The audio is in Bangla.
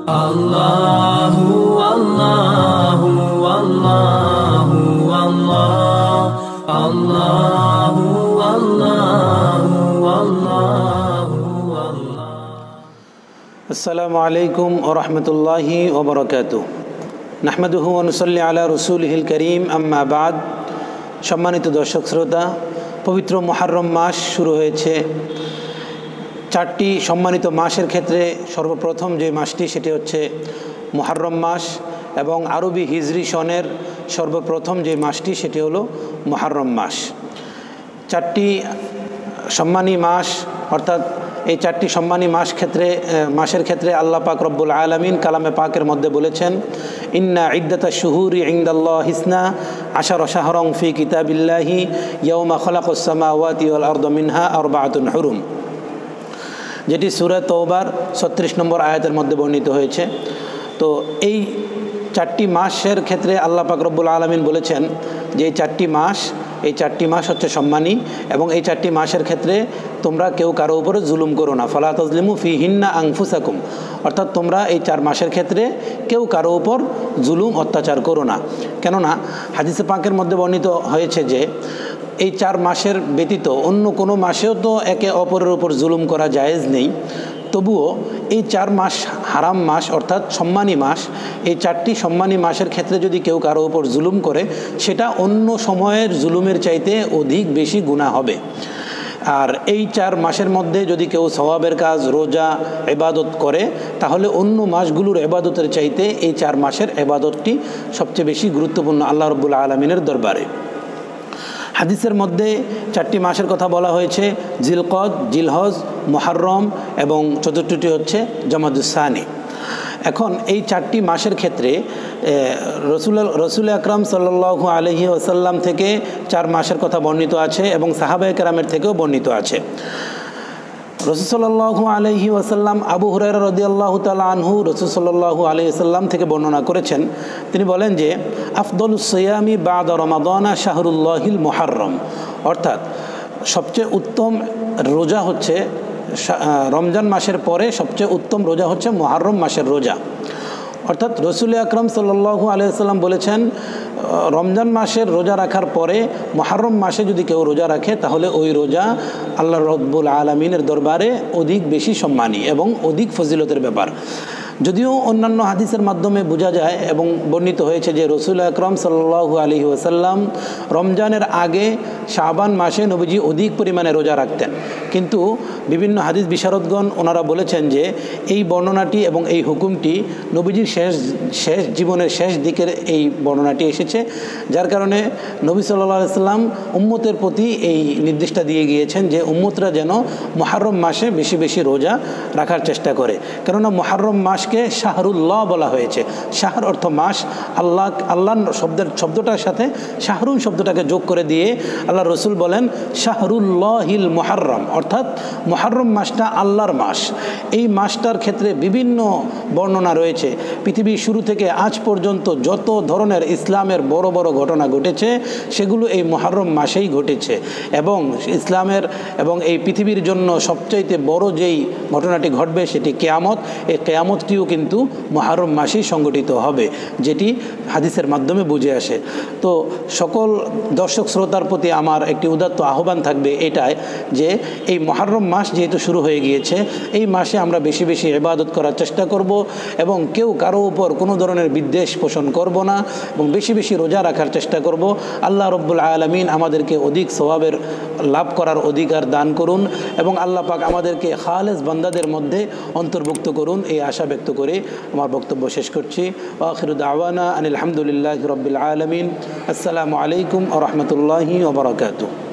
Allahu Allahu Allahu Allah Allahu Allahu Allahu Allah Assalamu alaikum wa rahmatullahi wa barakatuh Nahmaduhu wa nusalli ala rasulihil kareem amma ba'd সম্মানিত দর্শক শ্রোতা পবিত্র মুহররম মাস শুরু হয়েছে চারটি সম্মানিত মাসের ক্ষেত্রে সর্বপ্রথম যে মাসটি সেটি হচ্ছে মুহররম মাস এবং আরবি হিজরি সনের সর্বপ্রথম যে মাসটি সেটি হলো মুহররম মাস চারটি সম্মানী মাস অর্থাৎ এই চারটি সম্মানী মাসের ক্ষেত্রে আল্লাহ পাক রব্বুল আলামিন কালামে পাকের মধ্যে বলেছেন ইন্না ইদ্দাতাশ শুহুরি ইনদাল্লাহি ইসনা আশারা শাহরান ফি কিতাবিল্লাহি ইয়াওমা খালাকাস সামাওয়াতি ওয়াল আরদা মিনহা আরবাআতুন হুরুম যেটি সূরা তওবার 36 নম্বর আয়াতের মধ্যে বর্ণিত হয়েছে। তো এই চারটি মাসের ক্ষেত্রে আল্লাহ পাক রব্বুল আলামিন বলেছেন যে এই চারটি মাস হচ্ছে সম্মানী এবং এই চারটি মাসের ক্ষেত্রে তোমরা কেউ কারো উপরে জুলুম করো না ফালা তাজলিমু ফিহিন্না আনফুসাকুম অর্থাৎ তোমরা এই 4 মাসের ক্ষেত্রে কেউ কারো উপর জুলুম অত্যাচার করো না। কেননা হাদিসে পাকের মধ্যে বর্ণিত হয়েছে যে এই 4 মাসের ব্যতীত অন্য কোনো মাসেও তো একে অপরের উপর জুলুম করা জায়েজ নেই, তবুও এই 4 মাস হারাম মাস অর্থাৎ সম্মানী মাস, এই 4টি সম্মানী মাসের ক্ষেত্রে যদি কেউ কারো উপর জুলুম করে সেটা অন্য সময়ের জুলুমের চাইতে অধিক বেশি গুনাহ হবে। আর এই 4 মাসের মধ্যে যদি কেউ সওয়াবের কাজ রোজা ইবাদত করে তাহলে অন্য মাসগুলোর ইবাদতের চাইতে এই 4 মাসের ইবাদতটি সবচেয়ে বেশি গুরুত্বপূর্ণ আল্লাহ রাব্বুল আলামিনের দরবারে। হাদিসের মধ্যে 4টি মাসের কথা বলা হয়েছে জিলকদ, জিলহজ, মুহররম এবং চতুর্থটি হচ্ছে জমাদুস সানি। এখন এই 4টি মাসের ক্ষেত্রে রসুল আকরাম সাল্লাল্লাহু আলাইহি ওয়াসাল্লাম থেকে 4 মাসের কথা বর্ণিত আছে এবং সাহাবায়ে কেরামের থেকেও বর্ণিত আছে। রাসূল সাল্লাল্লাহু আলাইহি ওয়াসাল্লাম আবু হুরায়রা রাদিয়াল্লাহু তাআলা আনহু রাসূল সাল্লাল্লাহু আলাইহি ওয়াসাল্লাম থেকে বর্ণনা করেছেন, তিনি বলেন যে আফদলুস সিয়ামি বা'দা রমাদানা শাহরুল্লাহিল মুহাররম অর্থাৎ সবচেয়ে উত্তম রোজা হচ্ছে রমজান মাসের পরে সবচেয়ে উত্তম রোজা হচ্ছে মুহররম মাসের রোজা। অর্থাৎ রাসূল আকরাম সাল্লাল্লাহু আলাইহি ওয়াসাল্লাম বলেছেন রমজান মাসের রোজা রাখার পরে মুহররম মাসে যদি কেউ রোজা রাখে তাহলে ওই রোজা আল্লাহ রাব্বুল আলামিনের দরবারে অধিক বেশি সম্মানী এবং অধিক ফজিলতের ব্যাপার। যদিও অন্যান্য হাদিসের মাধ্যমে বোঝা যায় এবং বর্ণিত হয়েছে যে রাসূল আকরাম সাল্লাল্লাহু আলাইহি ওয়াসাল্লাম রমজানের আগে শাবান মাসে নবীজি অধিক পরিমাণে রোজা রাখতেন, কিন্তু বিভিন্ন হাদিস বিশারদগণ ওনারা বলেছেন যে এই বর্ণনাটি এবং এই হুকুমটি নবীজির শেষ জীবনের শেষ দিকের এই বর্ণনাটি এসেছে, যার কারণে নবী সাল্লাল্লাহু আলাইহি ওয়াসাল্লাম উম্মতের প্রতি এই নির্দেশটা দিয়ে গিয়েছেন যে উম্মতরা যেন মুহররম মাসে বেশি বেশি রোজা রাখার চেষ্টা করে। কেননা মুহররম মাসকে শাহরুল্লাহ বলা হয়েছে। শাহর অর্থ মাস, আল্লাহ শব্দটার সাথে শাহরুন শব্দটাকে যোগ করে দিয়ে আল্লাহ রসুল বলেন শাহরুল্লাহিল মুহররম অর্থাৎ মুহররম মাসটা আল্লাহর মাস। এই মাসটার ক্ষেত্রে বিভিন্ন বর্ণনা রয়েছে। পৃথিবীর শুরু থেকে আজ পর্যন্ত যত ধরনের ইসলামের বড় বড় ঘটনা ঘটেছে সেগুলো এই মুহররম মাসেই ঘটেছে এবং ইসলামের এবং এই পৃথিবীর জন্য সবচাইতে বড় যেই ঘটনাটি ঘটবে সেটি কিয়ামত। এই কিয়ামতটিও কিন্তু মুহররম মাসেই সংগঠিত হবে, যেটি হাদিসের মাধ্যমে বুঝে আসে। তো সকল দর্শক শ্রোতার প্রতি আমার একটি উদাত্ত আহ্বান থাকবে এটাই যে এই মুহররম মাস যেহেতু শুরু হয়ে গিয়েছে এই মাসে আমরা বেশি বেশি ইবাদত করার চেষ্টা করব এবং কেউ কারো উপর কোনো ধরনের বিদ্বেষ পোষণ করব না এবং বেশি বেশি রোজা রাখার চেষ্টা করব। আল্লাহ রাব্বুল আলামিন আমাদেরকে অধিক সওয়াবের লাভ করার অধিকার দান করুন এবং আল্লাহ পাক আমাদেরকে খালেস বান্দাদের মধ্যে অন্তর্ভুক্ত করুন, এই আশা ব্যক্ত করে আমার বক্তব্য শেষ করছি। আখিরু দাওয়ানা আনিল হামদুলিল্লাহি রাব্বিল আলামিন। আসসালামু আলাইকুম ওয়া রাহমাতুল্লাহি ওয়া বারাকাতুহু।